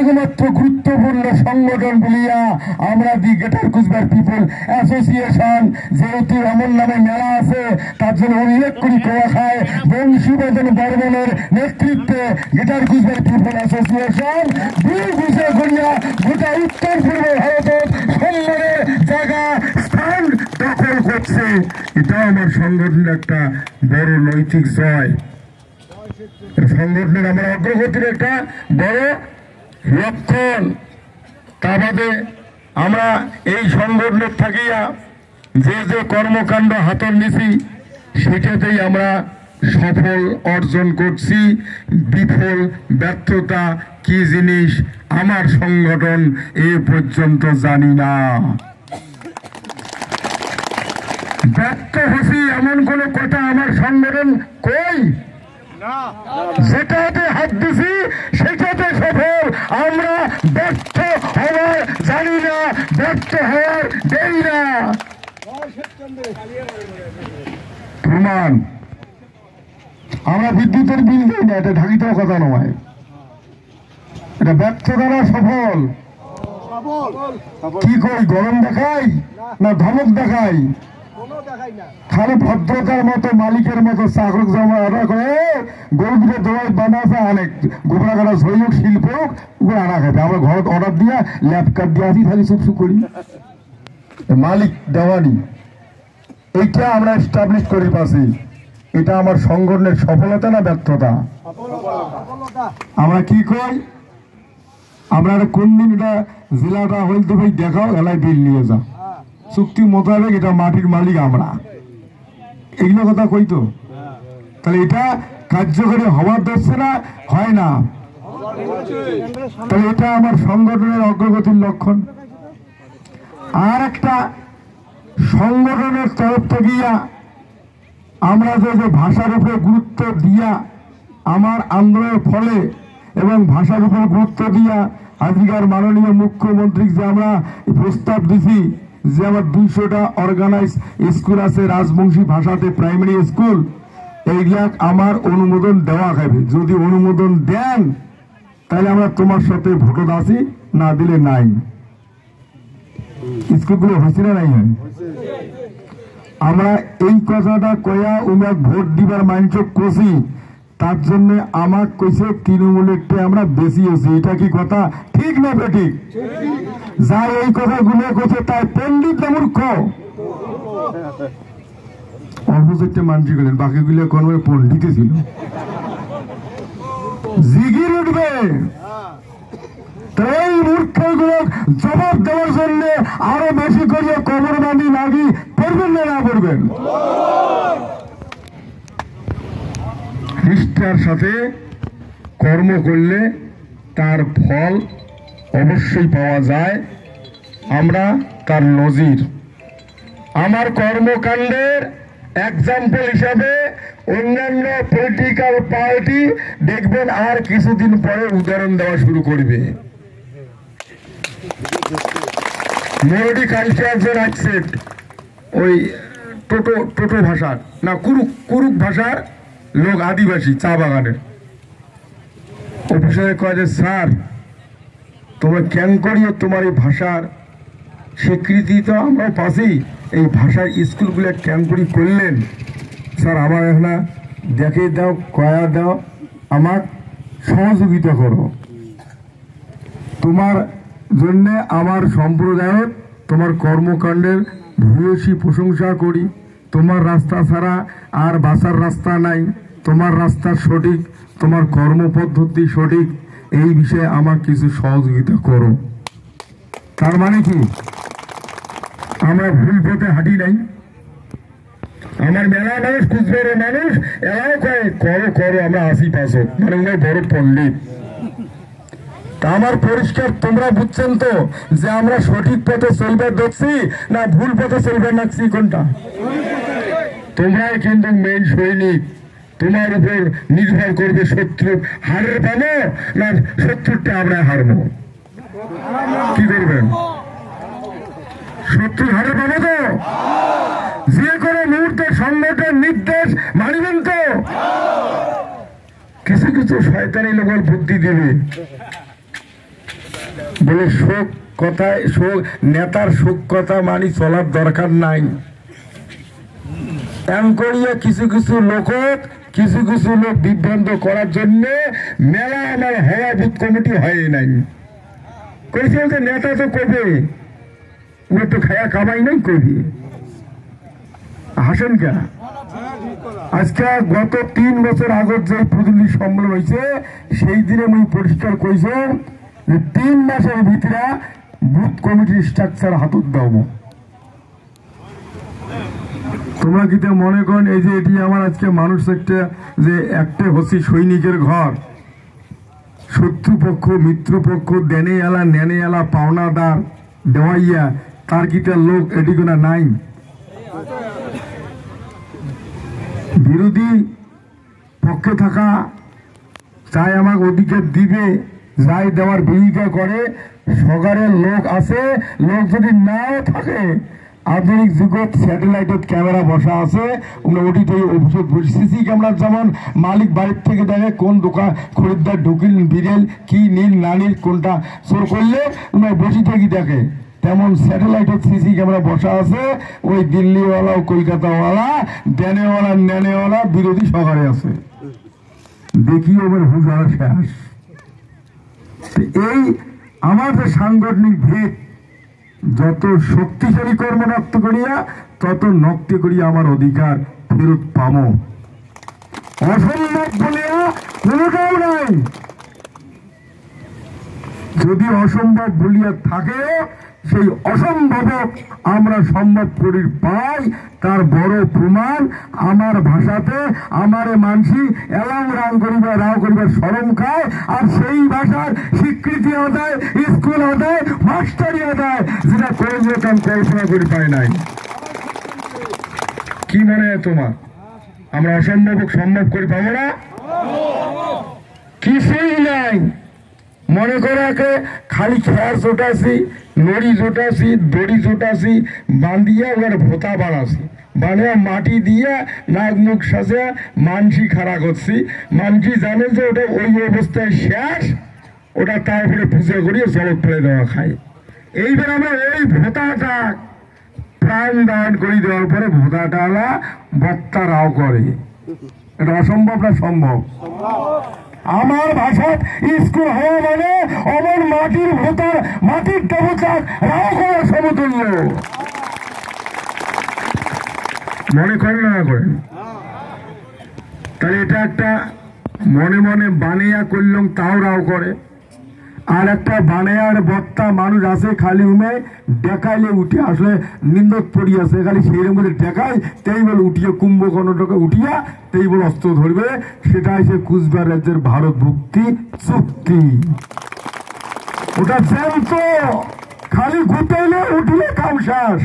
একমাত্র গুরুত্বপূর্ণ সংগঠন বলিয়া আমরা the Greater Cooch Behar People Association যেহেতু এমন নামে মেলা আছে তার জন্য উল্লেখ করি কোয়া খায় বংশীবদন বর্মনের নেতৃত্বে গ্রেটার কুচবিহার পিপল অ্যাসোসিয়েশন দুই ঘুষে করিয়া গোটা উত্তর পূর্ব ভারতের সম্মানের জায়গা স্থান দখল করছে। এটাও আমার সংগঠনের একটা বড় নৈতিক জয়, সংগঠনের আমার অগ্রগতির একটা বড় লক্ষণ। তা বাদে আমরা এই সংগঠনের থাকিয়া যে যে কর্মকাণ্ড হাতর নিছি সেটাতেই আমরা সফল অর্জন করছি। বিফল ব্যর্থতা কি জিনিস আমার সংগঠন এ পর্যন্ত জানি না। ব্যর্থ হয়েছি এমন কোন কথা আমার সংগঠন কই? যেটাতে হাত দিছি সেটাতে সফল। আমরা ব্যর্থ হওয়ার জানি না, ব্যর্থ হওয়ার দেই না। প্রমাণ আমরা বিদ্যুতের বিল দিই না, এটা ঢাকিতেও কথা নয়। এটা ব্যর্থতা না সফল? কি করি, গরম দেখাই না ধমক দেখাই? খালি ভদ্রতার মতো মালিকের মতো চাকরক জমা অর্ডার করে গরু দুটো দোয়াই বানাছে অনেক গোবরা কাটা সই হোক শিল্প হোক ওগুলো আনা খাবে। আমরা ঘর অর্ডার দিয়া ল্যাপ কার্ড দিয়ে আসি খালি চুপচুপ করি। মালিক দেওয়ানি এইটা আমরা এস্টাবলিশ করি পাচ্ছি। এটা আমার সংগঠনের সফলতা না ব্যর্থতা? আমরা কি কই, আমরা কোন দিন এটা জেলাটা হইল তো ভাই দেখাও এলাকায় বিল নিয়ে যা, চুক্তি মোতাবেক এটা মাটির মালিক আমরা, এগুলো কথা কই তো। তাহলে এটা কার্যকরী হওয়ার দরছে না, হয় না? তাহলে এটা আমার সংগঠনের অগ্রগতির লক্ষণ। আর একটা সংগঠনের তরফ থেকে আমরা যে ভাষার উপরে গুরুত্ব দিয়া আমার আন্দোলনের ফলে এবং ভাষার উপর গুরুত্ব দিয়া আজকের মাননীয় মুখ্যমন্ত্রী যে আমরা প্রস্তাব দিছি যে আমার 200টা অর্গানাইজ স্কুল আছে রাজবংশী ভাষাতে প্রাইমারি স্কুল, এইগুলা আমার অনুমোদন দেওয়া হবে। যদি অনুমোদন দেন তাহলে আমরা তোমার সাথে ভোটে আছি, না দিলে নাই। স্কুলগুলো হয়েছে না নাই? আমরা এই কথাটা কয়া উনার ভোট দিবার মাইন্ডক করছি, তার জন্য আমার কইছে তৃণমূলের আমরা বেশি হয়েছি। এটা কি কথা ঠিক না বেঠিক? যা এই কথাগুলো করছে তাই পণ্ডিত না মূর্খ? অল্প চারটে মানুষ গেলেন, বাকিগুলো কোন পণ্ডিতে ছিল। জিগির উঠবে এই মূর্খগুলো জবাব দেওয়ার জন্য আরো বেশি করে কবর বাঁধি লাগি পড়বেন না পড়বেন। নিষ্ঠার সাথে কর্ম করলে তার ফল অবশ্যই পাওয়া যায়। আমরা তার নজির আমার কর্মকাণ্ডের এক্সাম্পল হিসাবে অন্যান্য পলিটিক্যাল পার্টি দেখবেন আর কিছুদিন পরে উদাহরণ দেওয়া শুরু করবে। মোরডি কালচার অ্যাকসেপ্ট ওই টোটো ভাষার না কুরুক ভাষার লোক আদিবাসী চা বাগানের অফিসারে কয় যে স্যার তোমরা কেন করিও তোমার এই ভাষার স্বীকৃতি তো আমরা পাচ্ছি, এই ভাষার স্কুলগুলো কেন করি করলেন স্যার? আমার এখন দেখে দাও, কয়া দাও, আমার সহযোগিতা করো। তোমার জন্য আমার সম্প্রদায়ের তোমার কর্মকাণ্ডের ভূয়সী প্রশংসা করি। তোমার রাস্তা ছাড়া আর বাঁচার রাস্তা নাই, তোমার রাস্তা সঠিক, তোমার কর্মপদ্ধতি সঠিক, এই বিষয়ে আমার কিছু সহযোগিতা করো। তার মানে কি আমরা ভুল পথে হাঁটি নাই? আমার মেলা মানুষ কুচবিহারের মানুষ এলাও কয় করো করো আমরা 80% মানে উনি বড় পণ্ডিত। তা আমার পরিষ্কার তোমরা বুঝছেন তো যে আমরা সঠিক পথে চলবার দেখছি না ভুল পথে চলবার নাকছি? কোনটা? তোমরাই কিন্তু মেইন সৈনিক। তোমার উপর নির্ভর করবে শত্রু হারের পাবো না শত্রুরটা আমরা হারবো। কি করবেন? শত্রু হারে পাবো তো? যে কোনো মুহূর্তে সংগঠন নির্দেশ মানিবেন তো? কিছু কিছু শয়তানি লোক বুদ্ধি দেবে বলে শোক কথায় শোক নেতার শোক কথা মানি চলার দরকার নাই। এমন করিয়া কিছু কিছু লোক বিভ্রান্ত করার জন্য মেলা আমার হওয়া বুথ কমিটি হয় নাই। কইছে যে নেতা তো করবে, ও তো খায়া কামাই নাই করবে, হাসেন কেন? আজকে গত 3 বছর আগত যে প্রতিনিধি সম্মেলন হয়েছে সেই দিনে আমি পরিষ্কার কইছে যে 3 মাসের ভিতরে বুথ কমিটির স্ট্রাকচার হাতত দাও। তোমরা কি মনে করেন এই যে এটি আমার আজকে মানুষ একটা হচ্ছে সৈনিকের ঘর, শত্রুপক্ষ মিত্রপক্ষ দেনে এলা নেনে এলা পাওনাদার দেওয়াইয়া তার কিটা লোক এটি কোনা নাই। বিরোধী পক্ষে থাকা চাই আমাকে অধিকার দিবে, যাই দেওয়ার বিরোধিতা করে সরকারের লোক আছে। লোক যদি নাও থাকে আধুনিক যুগত স্যাটেলাইটের ক্যামেরা বসা আছে, সিসি ক্যামেরার যেমন মালিক বাড়ির থেকে দেখে কোন দোকান খরিদ্দার ঢুকিল বিরেল কি নীল না নীল কোনটা চোর করলে বসে থেকে দেখে, তেমন স্যাটেলাইটের সিসি ক্যামেরা বসা আছে। ওই দিল্লিওয়ালা কলকাতাওয়ালা দেনেওয়ালা নেনেওয়ালা বিরোধী সরকারে আছে, দেখি ওদের হুঁশার শেষ। এই আমার যে সাংগঠনিক ভিত যত শক্তিশালী কর্ম নক্ত করিয়া তত নক্ত করিয়া আমার অধিকার ফেরত পাব। অসম্ভব বলিয়া কোনটাও নাই। যদি অসম্ভব বলিয়া থাকে সেই অসম্ভব আমরা সম্ভব করি পাই, তার বড় প্রমাণ আমার ভাষাতে আমারে মানসি এলাম রাং করিবার রাও করিবার শরম খায়, আর সেই ভাষার স্বীকৃতি আদায় স্কুল আদায় মাস্টারি আদায় যেটা করে যেতাম কল্পনা করি পাই নাই। কি মনে হয় তোমার আমরা অসম্ভব সম্ভব করি পাবো না? কিছুই নাই। মনে করে খালি খেয়ার জোটাছি, নড়ি জোটাছি, দড়ি জোটাছি, বান্ধিয়া ওর ভোতা বানাছি, বানিয়া মাটি দিয়ে নাক মুখ সাজা মানসি খাড়া করছি। মানসি জানে যে ওটা ওই অবস্থায় শেষ, ওটা তারপরে পুজো করিয়ে জগৎ ফেলে দেওয়া খায়। এইবার আমরা ওই ভোতাটা প্রাণ দান করে দেওয়ার পরে ভোতাটা বক্তা রাও করে। এটা অসম্ভব না সম্ভব? আমার ভাষাত স্কুল হওয়া মানে অমন মাটির ভোটার মাটির দেবতা রাও করার সমতুল্য। মনে করেন না করেন? তাহলে এটা একটা মনে মনে বানিয়া করলাম তাও রাও করে, আর একটা বানায়ার বক্তা মানুষ আছে খালি উমে দেখাইলে উঠে আসলে নিন্দক পড়িয়াছে, খালি সেইরকম করে দেখায় তেই বলে উঠিয়ে কুম্ভকর্ণটাকে উঠিয়া তেই বলে অস্ত্র ধরবে। সেটা হচ্ছে কুচবিহার রাজ্যের ভারত মুক্তি চুক্তি। ওটা জ্যান্ত, খালি ঘুটাইলে উঠলে কাম শেষ।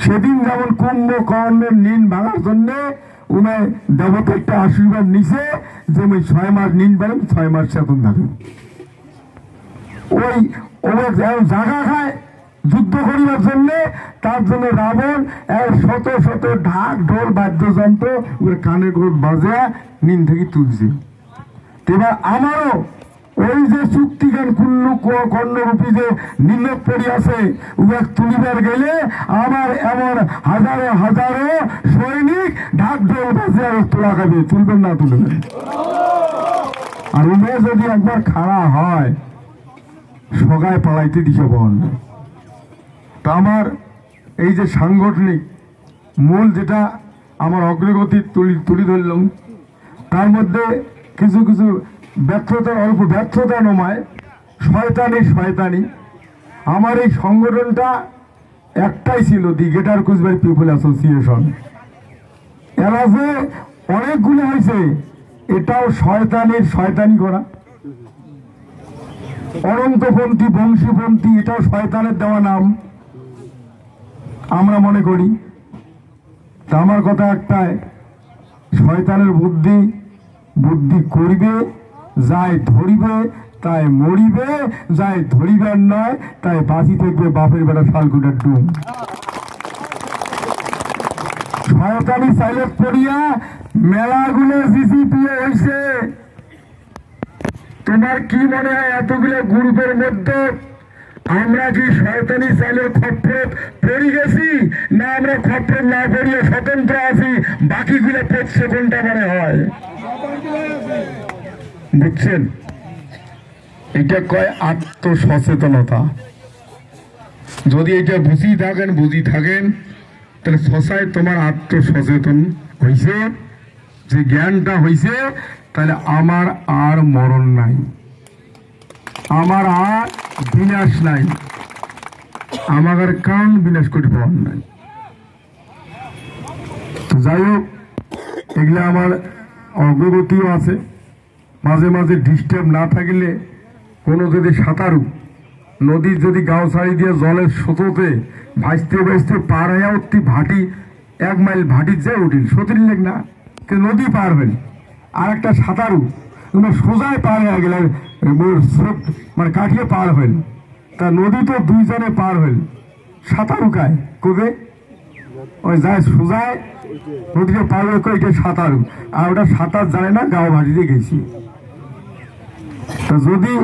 সেদিন যেমন কুম্ভকর্ণের নিন ভাঙার জন্য উনি দেবতা একটা আশীর্বাদ নিছে যে 6 মাস নিন পারেন 6 মাস চেতন থাকেন। ওই জায়গা খায় যুদ্ধ করিবার জন্য, তার জন্য রাবণ শত শত ঢাক ঢোল বাদ্যযন্ত্র কানের গোড় বাজা নিন থেকে তুলছে। এবার আমারও ওই যে চুক্তিগান কুল্লু কর্ণরূপী যে নির্লোক পড়ি আছে উহাক তুলিবার গেলে আমার এমন হাজারো হাজারো সৈনিক ঢাক ঢোল বাজে আর তোলা খাবে, তুলবেন না তুলবেন। আর উমে যদি একবার খাড়া হয় সগায় পালাইতে দিছে বল। তা আমার এই যে সাংগঠনিক মূল যেটা আমার অগ্রগতি তুলি ধরলাম, তার মধ্যে কিছু কিছু ব্যর্থতার অল্প ব্যর্থতা নমায় শয়তানি। আমার এই সংগঠনটা একটাই ছিল, the Greater Cooch Behar People Association. এরা যে অনেকগুলো হয়েছে, এটাও শয়তানি করা। অনন্তপন্থী বংশীপন্থী এটাও শয়তানের দেওয়া নাম আমরা মনে করি। তা আমার কথা একটাই, শয়তানের বুদ্ধি করিবে, যাই ধরিবে তাই মরিবে, যাই ধরিবার নয় তাই বাঁচি থাকবে বাপের বেটা শালকুটার ডুম। শয়তানি সাইলেট পড়িয়া মেলাগুলো সিসিপিএ হয়েছে। তোমার কি মনে হয় এতগুলো গ্রুপের মধ্যে আমরা কি শয়তানি চাইলের খপ্পর পড়ে গেছি, না আমরা খপ্পর না পড়িয়ে স্বতন্ত্র আছি? বাকিগুলো পড়ছে কোনটা মনে হয়? বুঝছেন? এটা কয় আত্মসচেতনতা। যদি এটা বুঝি থাকেন তাহলে শশায় তোমার আত্মসচেতন হয়েছে, যে জ্ঞানটা হয়েছে, তাহলে আমার আর মরণ নাই, আমার আর বিনাশ নাই, আমার কারণ বিনাশ করে পাওয়ার নাই। তো যাই হোক, এগুলো আমার অগ্রগতিও আছে। মাঝে মাঝে ডিস্টার্ব না থাকলে কোনো যদি সাঁতারু নদীর যদি গাও ছাড়ি দিয়ে জলের স্রোততে ভাসতে ভাসতে পার হয়ে উঠতি ভাটি 1 মাইল ভাটির যায় উঠিল, সতীর লেগ না, কিন্তু নদী পার হইল। আর একটা সাঁতারু সোজায় পার হয়ে গেল, স্রোত মানে কাটিয়ে পার হইল, তা নদী তো 2 জনে পার হইল, সাঁতারু কায় কবে ওই যায় সোজায় নদীকে পার হয়ে এটা সাঁতারু, আর ওটা সাঁতার জানে না, গাও ভাটিতে গেছি। তা যদি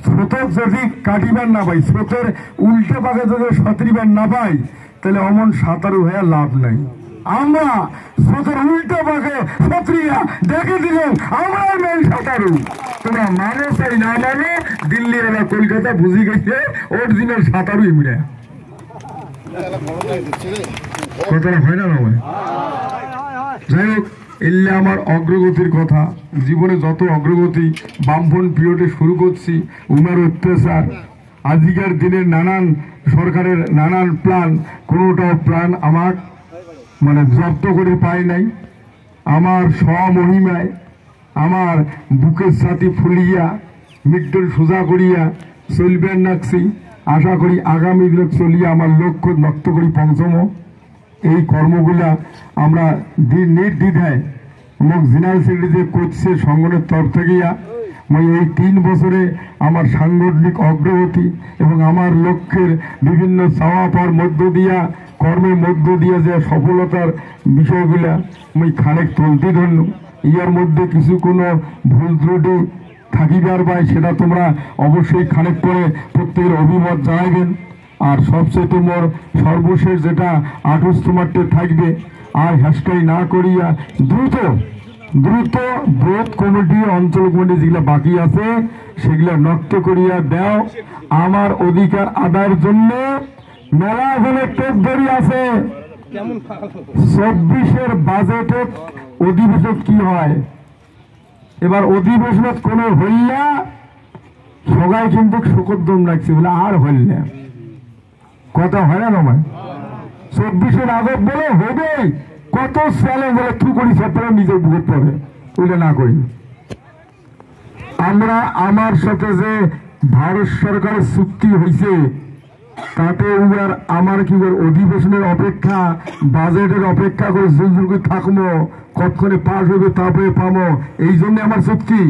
স্রোতের যদি কাটিবার না পাই, স্রোতের উল্টে পাকে যদি সতরিবার না পাই, তাহলে অমন সাঁতারু হয়ে লাভ নাই। আমরা স্রোতের উল্টে পাকে সতরিয়া দেখে দিলেন আমরা মেন সাঁতারু। তোমরা মানো চাই না মানো, দিল্লি এলা কলকাতা বুঝি গেছে অরিজিনাল সাঁতারু ইমরা। কথাটা হয় না নয়? যাই হোক, এলে আমার অগ্রগতির কথা, জীবনে যত অগ্রগতি বামফ্রন্ট পিরিয়ডে শুরু করছি, উমের অত্যাচার, আজকের দিনের নানান সরকারের নানান প্ল্যান, কোনোটাও প্ল্যান আমার মানে জব্দ করে পাই নাই। আমার স্বমহিমায় আমার বুকের ছাতি ফুলিয়া মৃত্যুর সোজা করিয়া চলবেন নাকছি। আশা করি আগামী দিনে চলিয়া আমার লক্ষ্য নক্ত করি পঞ্চম। এই কর্মগুলা আমরা নির্দ্বিধায় মোক জেনারেল সেক্রেটারি করছে সংগঠনের তরফ থেকেইয়া। এই 3 বছরে আমার সাংগঠনিক অগ্রগতি এবং আমার লক্ষ্যের বিভিন্ন চাওয়া পাওয়ার মধ্য দিয়া, কর্মের মধ্য দিয়া যে সফলতার বিষয়গুলা আমি খানিক তুলতে ধরল। ইয়ার মধ্যে কিছু কোনো ভুল ত্রুটি থাকিবার পাই, সেটা তোমরা অবশ্যই খানিক পরে প্রত্যেকের অভিমত জানাইবেন। আর সবচেয়ে মোর সর্বশেষ যেটা 28 মার্চে থাকবে, আর হ্যাশটাই না করিয়া দ্রুত ব্রত কমিটি, অঞ্চল কমিটি যেগুলা বাকি আছে সেগুলা নষ্ট করিয়া দাও। আমার অধিকার আদায়ের জন্য মেলা হলে টেপ ধরি আছে। 24-এর বাজেটে অধিবেশন কি হয়, এবার অধিবেশনত কোনো হইলা সবাই কিন্তু শোকোদ্যম রাখছে বলে আর হইলে কথা হয় না নয়। 24-এর আগত বলে হবে কত সালে বলে তু করি ছাত্র নিজের বুঝতে পারে, ওইটা না করি। আমরা আমার সাথে যে ভারত সরকারের চুক্তি হয়েছে তাতে উনার আমার কি অধিবেশনের অপেক্ষা, বাজেটের অপেক্ষা করে জুল করে থাকবো, কতক্ষণে পাস হবে তারপরে পাবো, এই জন্য আমার চুক্তি।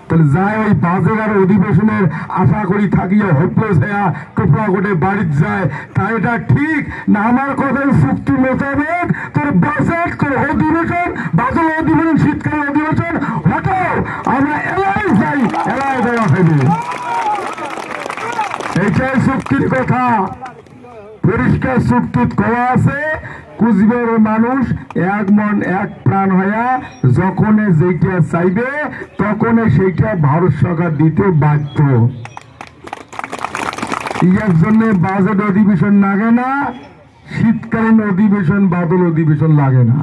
তাহলে যায় ওই বাজেট আর অধিবেশনের আশা করি থাকিয়া হোপলেস হইয়া টোপলা গোটে বাড়ির যায়, তা এটা ঠিক না? আমার কথার চুক্তি মোতাবেক তোর বাজেট, তোর অধিবেশন, বাদল অধিবেশন, শীতকালীন অধিবেশন হটাও, আমরা এলাই যাই, এলাই দেওয়া হবে। এইটাই চুক্তির কথা, পরিষ্কার চুক্তিত করা আছে। কুচবিহারের মানুষ 1 মন 1 প্রাণ হইয়া যখন যেটা চাইবে তখন সেইটা ভারত সরকার দিতে বাধ্য। ইয়ার জন্য বাজেট অধিবেশন লাগে না, শীতকালীন অধিবেশন, বাদল অধিবেশন লাগে না।